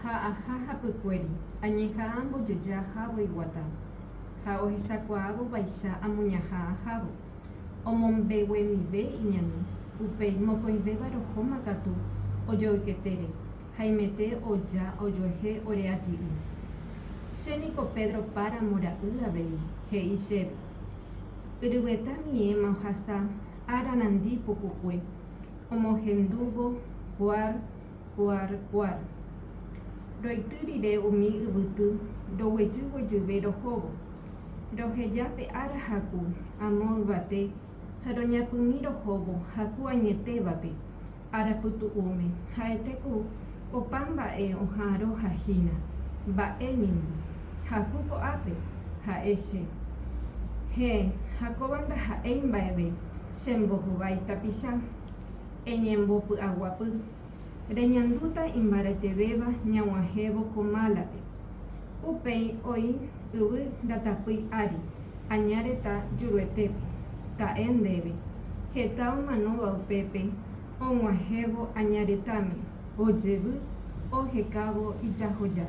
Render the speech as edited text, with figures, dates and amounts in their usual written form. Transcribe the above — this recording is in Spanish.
Ha'aha hapykuéri añeha'ã mbojeja ahávo iguata ha ohechakuaávo vaicha amoñaha ahávo omombeguemive iñami upéi mokõivéva rohóma katu ojoyketére haimete oja ojoehe ore ati'y. Chéniko Pedro páramo ra'y avei he'i chéve. Yrygueta miẽma ohasa áranandi pukukue omohendúvo kuar. Roity rire umi yvyty roguejyguejyve rohóvo. Roheja pe ára haku amo yvate ha roñapyrũ rohóvo haku añetévape arapytu'ũme ha'etéku opa mba'e oha'ãrõ hahína. Mba'éniko haku ko'ápe ha'e che. Héẽ, ha kóva ndaha'éi mba'eve chembohovái tapicha eñembopy'aguapy. Reñandúta imbarãitevéva ñag̃uahẽvo ko málape. Upéi oĩ yvy ratapýi ári añáreta juruetépe ta'e ndéve. Heta omanóva upépe og̃uahẽvo añaretãme ojevy ohekávo ijahoja.